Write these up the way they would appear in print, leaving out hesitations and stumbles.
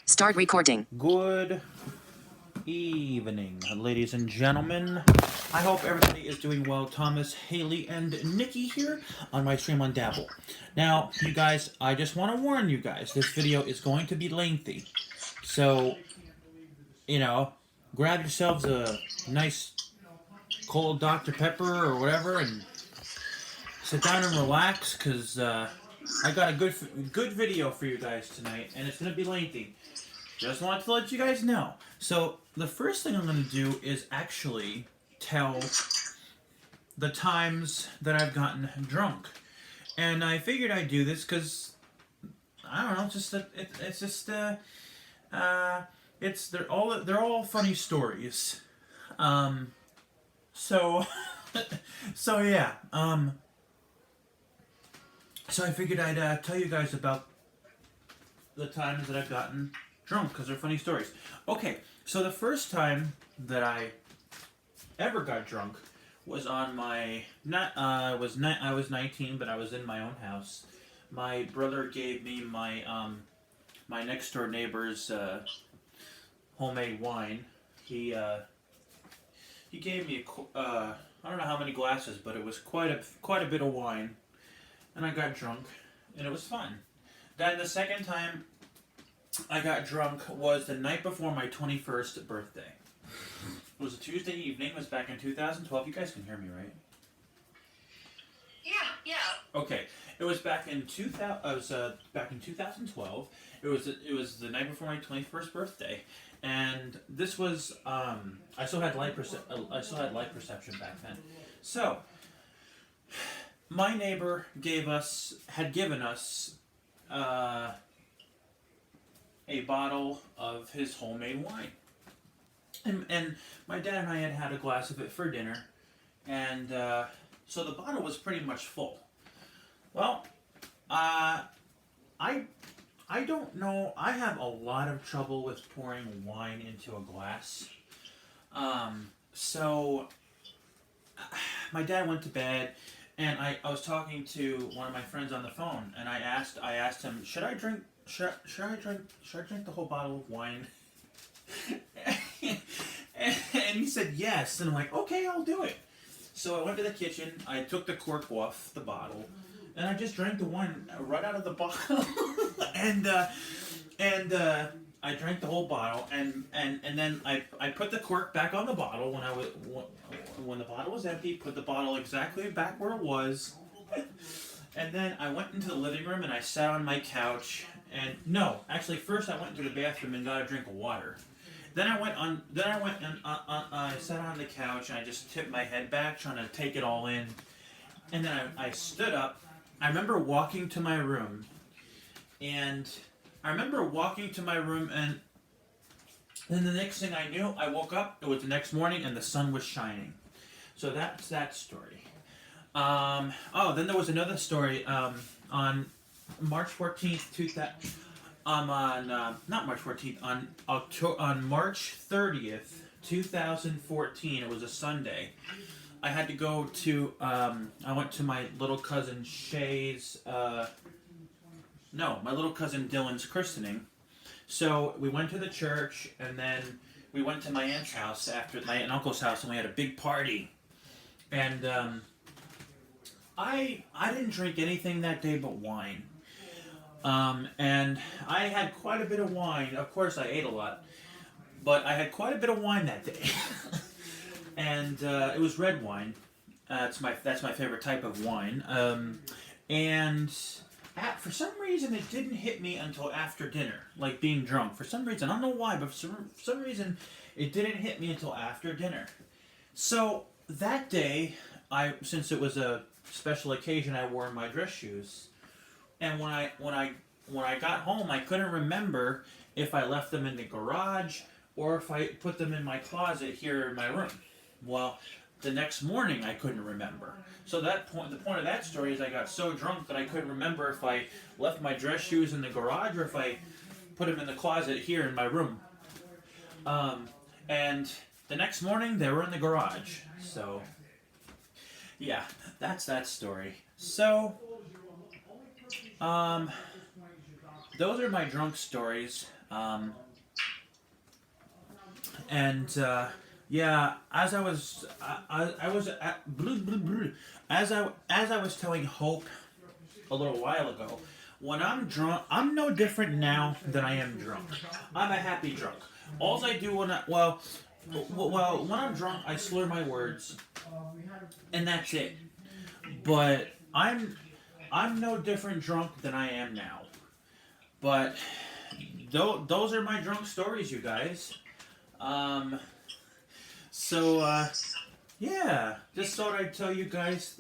Start recording. Good evening, ladies and gentlemen. I hope everybody is doing well. Thomas, Haley, and Nikki here on my stream on Dabble. Now, you guys, I just want to warn you guys, this video is going to be lengthy. So, grab yourselves a nice cold Dr. Pepper or whatever and sit down and relax, because I got a good video for you guys tonight, and it's going to be lengthy. Just wanted to let you guys know. So, the first thing I'm going to do is actually tell the times that I've gotten drunk. And I figured I'd do this because, I don't know, they're all funny stories. So yeah. So I figured I'd tell you guys about the times that I've gotten drunk, because they're funny stories. Okay, so the first time that I ever got drunk was on my I was 19, but I was in my own house. My brother gave me my my next door neighbor's homemade wine. He gave me I don't know how many glasses, but it was quite a bit of wine, and I got drunk, and it was fun. Then the second time I got drunk was the night before my 21st birthday. It was a Tuesday evening. It was back in 2012. You guys can hear me, right? Yeah. Okay. It was back in 2000. I was back in 2012. It was the night before my 21st birthday, and this was I still had light perception back then. So my neighbor had given us a bottle of his homemade wine. And my dad and I had a glass of it for dinner, and so the bottle was pretty much full. Well, I don't know. I have a lot of trouble with pouring wine into a glass. So my dad went to bed, and I was talking to one of my friends on the phone, and I asked him, should I drink the whole bottle of wine? And he said yes, and I'm like, okay, I'll do it. So I went to the kitchen, I took the cork off the bottle, and I just drank the wine right out of the bottle. and I drank the whole bottle, and then I put the cork back on the bottle when the bottle was empty, put the bottle exactly back where it was, and then I went into the living room and I sat on my couch. And no, actually, first I went into the bathroom and got a drink of water. Then I went and I sat on the couch and I just tipped my head back, trying to take it all in. And then I stood up. I remember walking to my room, and then the next thing I knew, I woke up. It was the next morning, and the sun was shining. So that's that story. Then there was another story. On March 14th, on March 30th, 2014. It was a Sunday. I had to go to. I went to my little cousin Shay's. My little cousin Dylan's christening. So we went to the church, and then we went to my aunt's house after my aunt and uncle's house, and we had a big party. And I didn't drink anything that day but wine. And I had quite a bit of wine. Of course, I ate a lot, but I had quite a bit of wine that day. And it was red wine. That's my favorite type of wine. For some reason, it didn't hit me until after dinner, like being drunk. For some reason, I don't know why, but for some reason, it didn't hit me until after dinner. So that day, since it was a special occasion, I wore my dress shoes. And when I got home, I couldn't remember if I left them in the garage or if I put them in my closet here in my room. Well, the next morning I couldn't remember. So the point of that story is I got so drunk that I couldn't remember if I left my dress shoes in the garage or if I put them in the closet here in my room. And the next morning they were in the garage. So yeah, that's that story. So those are my drunk stories. Um, and yeah, as I was, I was at, as I was telling Hope a little while ago, when I'm drunk, I'm no different now than I am drunk. I'm a happy drunk. All I do when well, when I'm drunk, I slur my words, and that's it. But I'm no different drunk than I am now. But those are my drunk stories, you guys. Um, so yeah, just thought I'd tell you guys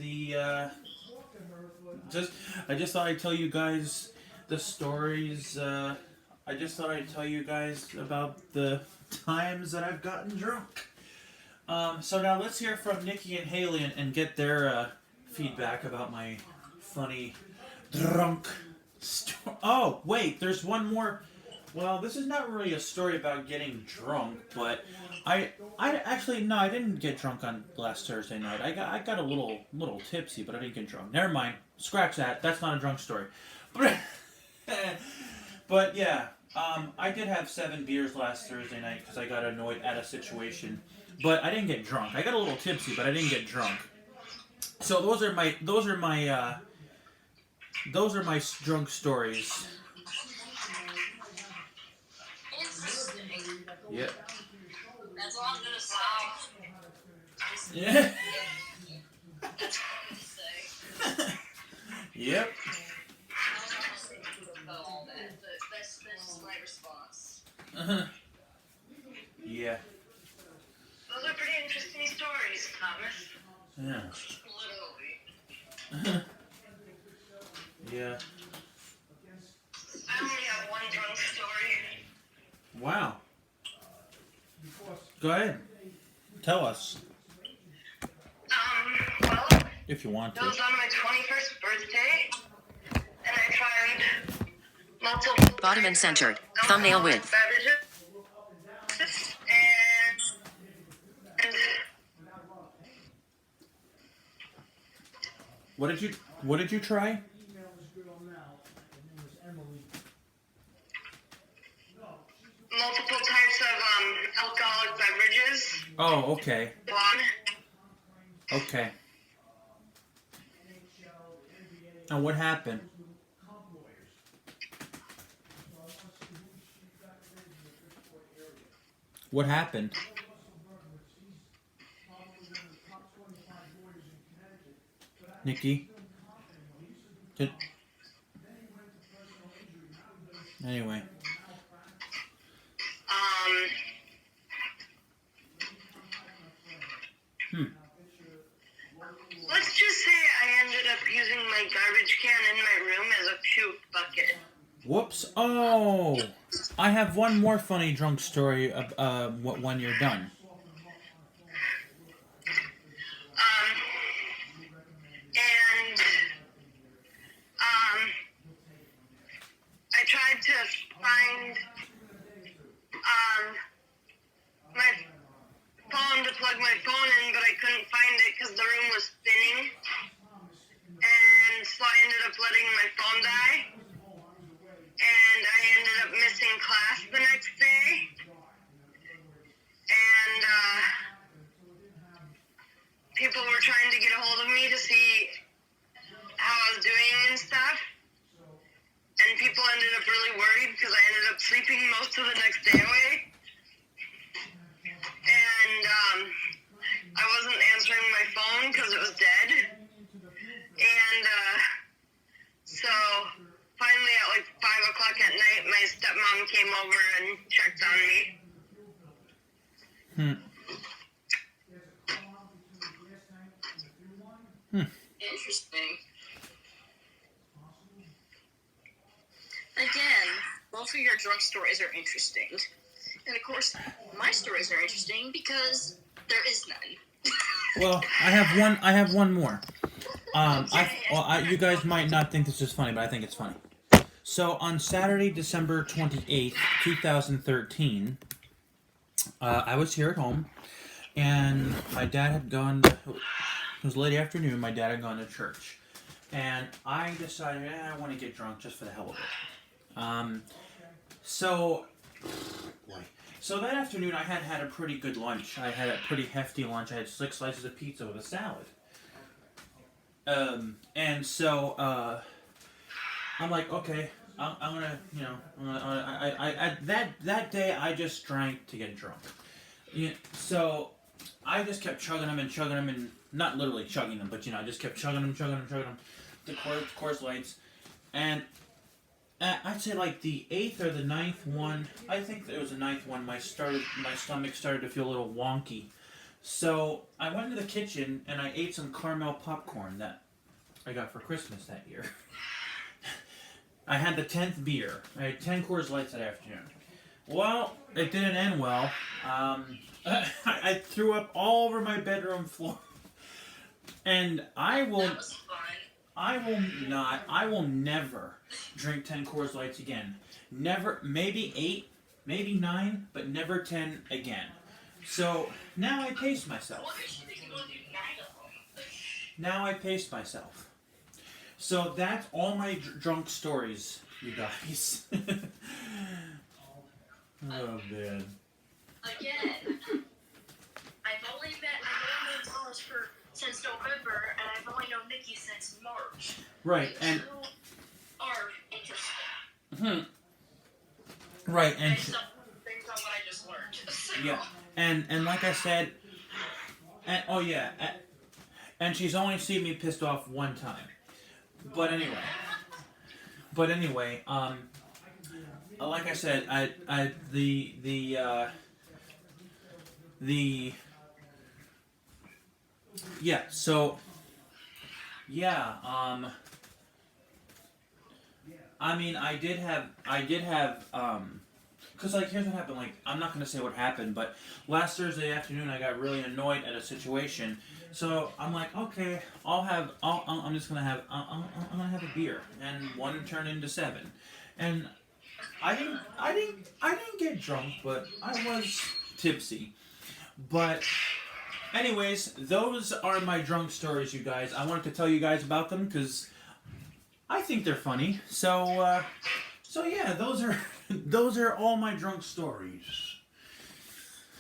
just I just thought I'd tell you guys the stories. I just thought I'd tell you guys about the times that I've gotten drunk. So now let's hear from Nikki and Haley and get their feedback about my funny drunk story. Oh, wait, there's one more. Well, this is not really a story about getting drunk, but I actually no, I didn't get drunk on last Thursday night. I got a little tipsy, but I didn't get drunk. Never mind. Scratch that. That's not a drunk story. But but yeah, I did have 7 beers last Thursday night because I got annoyed at a situation, but I didn't get drunk. I got a little tipsy, but I didn't get drunk. So those are my drunk stories. Interesting. Yep. That's all I'm gonna say. Yeah. That's all I'm gonna say. Yep. I don't know about all that, but that's just my response. Yeah. Those are pretty interesting stories, Thomas. Yeah. Literally. Yeah. I only have one drunk story. Wow. Go ahead. Tell us Well, if you want it to. was on my 21st birthday, and I tried multiple Bottom and centered. Thumbnail width. beverages, and What did you try? multiple types of alcoholic beverages. Oh, okay. One, Okay. And what happened? What happened? Nikki? Anyway. Let's just say I ended up using my garbage can in my room as a puke bucket. Whoops. Oh! I have one more funny drunk story when you're done. And I tried to find my phone to plug my phone in, but I couldn't find it because the room was spinning. And so I ended up letting my phone die. And I ended up missing class the next day. And people were trying to get a hold of me to see how I was doing and stuff. And people ended up really worried because I ended up sleeping most of the next day away. And I wasn't answering my phone because it was dead. And so finally at like 5 o'clock at night, my stepmom came over and checked on me. Interesting. Again, both of your drunk stories are interesting. And of course, my stories are interesting because there is none. Well, I have one more. You guys might not think this is funny, but I think it's funny. So on Saturday, December 28th, 2013, I was here at home, and my dad had gone. It was late afternoon. My dad had gone to church, and I decided I want to get drunk just for the hell of it. So So that afternoon, I had a pretty good lunch. I had a pretty hefty lunch. I had 6 slices of pizza with a salad. And so I'm like, okay, I'm gonna, that day I just drank to get drunk. Yeah, so I just kept chugging them, and not literally chugging them, but I just kept chugging them. The Coors Lights, and I'd say like the 8th or the 9th one. I think it was the 9th one. My stomach started to feel a little wonky, so I went to the kitchen and I ate some caramel popcorn that I got for Christmas that year. I had the 10th beer. I had 10 Coors Lights that afternoon. Well, it didn't end well. I threw up all over my bedroom floor, and I will never drink 10 Coors Lights again. Never, maybe 8, maybe 9, but never 10 again. So now I pace myself. So that's all my drunk stories, you guys. Oh man. Again, I've only known Thomas since November, and I've only known Nikki since March. Right, The and two are interesting. right, and Based on what I just learned. yeah, and like I said, and and she's only seen me pissed off one time. But anyway, like I said, I mean, I did have, because like here's what happened. Like I'm not gonna say what happened, but last Thursday afternoon I got really annoyed at a situation. So I'm like, okay, I'm gonna have a beer, and one turned into 7, and I didn't get drunk, but I was tipsy. But anyways, those are my drunk stories, you guys. I wanted to tell you guys about them because I think they're funny. So yeah, those are all my drunk stories.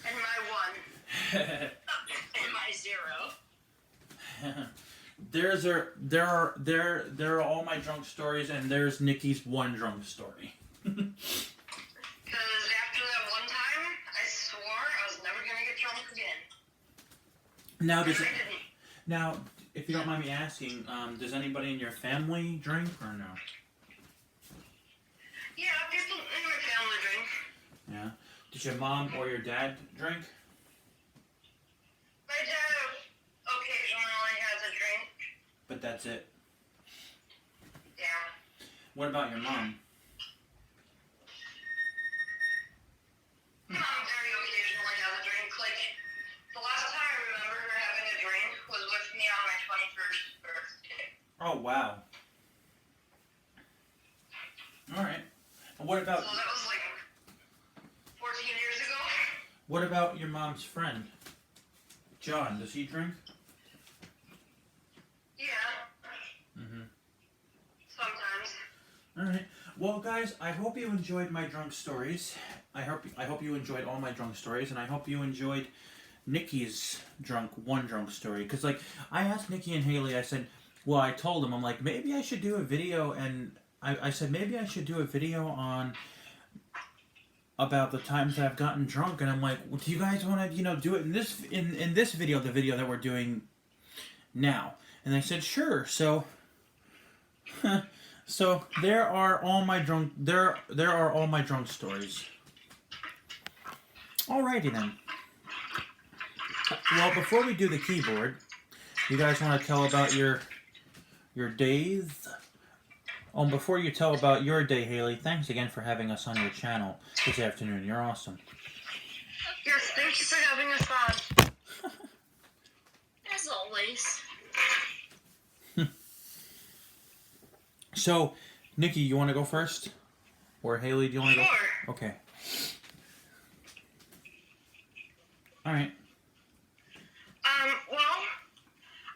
And my 1. And my 0. There are all my drunk stories, and there's Nikki's 1 drunk story. Because after that one time, I swore I was never going to get drunk again. Now, And I didn't. now, if you don't mind me asking, does anybody in your family drink or no? Yeah, people in my family drink. Yeah. Does your mom or your dad drink? My dad occasionally has a drink. But that's it. Yeah. What about your mom? Mom very occasionally has a drink. Like, the last time I remember her having a drink was with me on my 21st birthday. Oh wow. All right. And what So about that was like 14 years ago. what about your mom's friend, John? Does he drink? Yeah, Mm-hmm. sometimes. All right. Well, guys, I hope you enjoyed my drunk stories. I hope you enjoyed all my drunk stories, and I hope you enjoyed Nikki's one drunk story. Because, like, I asked Nikki and Haley, I told them, I'm like, maybe I should do a video, and I said, maybe I should do a video about the times that I've gotten drunk, and I'm like, well, do you guys want to, do it in this video, the video that we're doing now? And they said, sure. So, so there are all my drunk stories. Alrighty then. Well, before we do the keyboard, you guys want to tell about your days? Oh, before you tell about your day, Haley, thanks again for having us on your channel this afternoon. You're awesome. Yes, thank you for having us on. As always. So, Nikki, you want to go first? Or Haley, do you want to Sure. go? Okay. Alright. Well,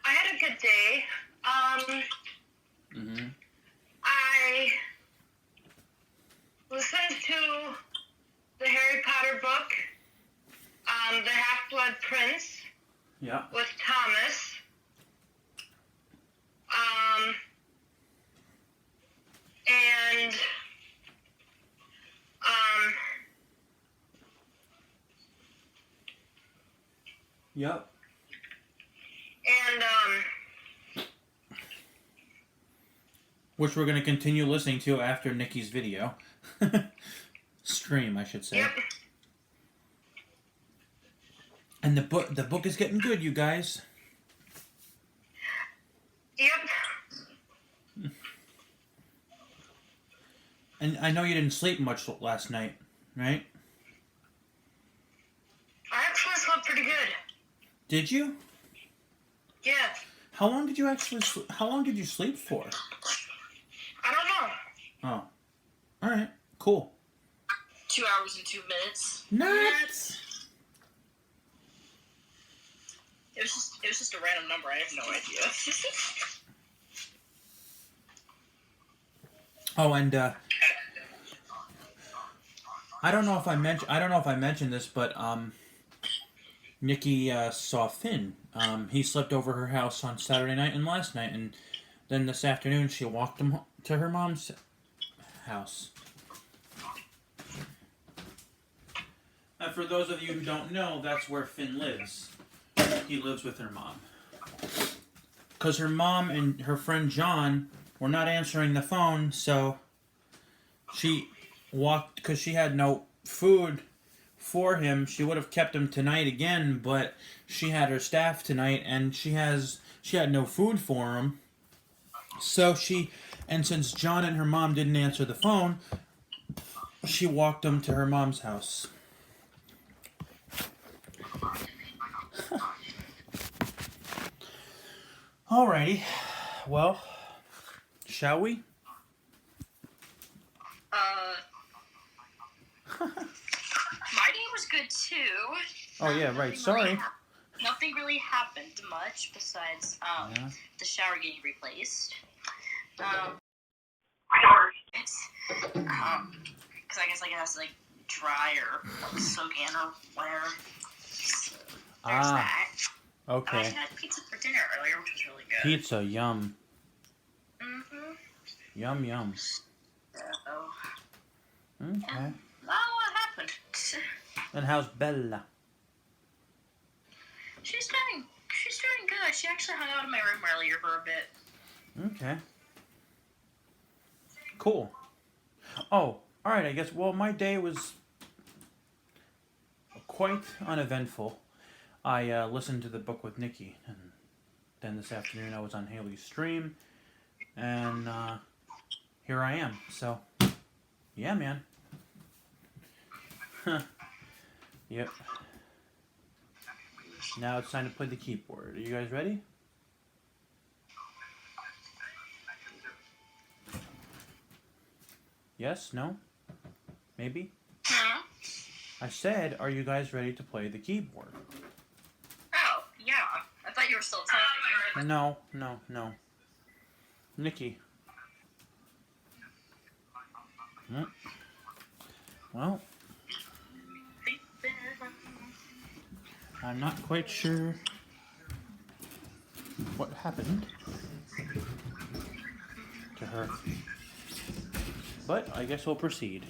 I had a good day. Mm-hmm. I listened to the Harry Potter book, The Half-Blood Prince, Yeah. with Thomas. And Yep. and Which we're going to continue listening to after Nikki's video. Stream, I should say. yep. And the book is getting good, you guys. Yep. And I know you didn't sleep much last night, right? I actually slept pretty good. Did you? Yeah. How long did you sleep for? I don't know. Oh. All right. Cool. 2 hours and 2 minutes. Nuts. It was just a random number. I have no idea. Oh, and I don't know if I mentioned this, but Nikki saw Finn. He slept over her house on Saturday night and last night, and then this afternoon she walked him to her mom's house. And for those of you who don't know, that's where Finn lives. He lives with her mom. Because her mom and her friend John were not answering the phone, so she walked, because she had no food for him. She would have kept him tonight again, but she had her staff tonight, and she had no food for him. So since John and her mom didn't answer the phone, she walked him to her mom's house. Alrighty, well, shall we? My day was good too. Oh yeah, right. Sorry. Nothing really happened much besides Yeah. the shower getting replaced. Because I guess it has to like dry or like, soak in or whatever. So there's that. I Okay. had pizza for dinner earlier, which was really good. Pizza, yum. Mm-hmm. Yum, yum. So, Okay. what happened? And how's Bella? She's doing good. She actually hung out in my room earlier for a bit. Okay. Cool. Oh, alright, I guess, well, my day was quite uneventful. I listened to the book with Nikki, and then this afternoon I was on Haley's stream, and here I am. So, yeah, man. Yep. Now it's time to play the keyboard. Are you guys ready? Yes? No? Maybe? Huh? I said, are you guys ready to play the keyboard? Oh, yeah. I thought you were still talking. No. Nikki. Well, I'm not quite sure what happened to her. But I guess we'll proceed.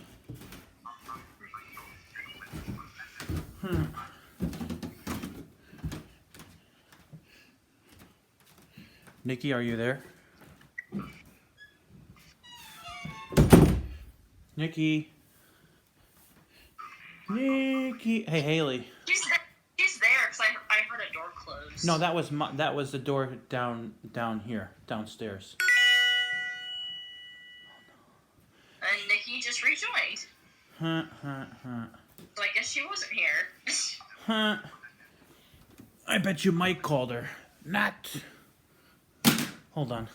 Nikki, are you there? Nikki. Hey, Haley. She's there because I heard a door close. No, that was the door down here, downstairs. And Nikki just rejoined. So I guess she wasn't here. I bet you Mike called her. Not. Hold on.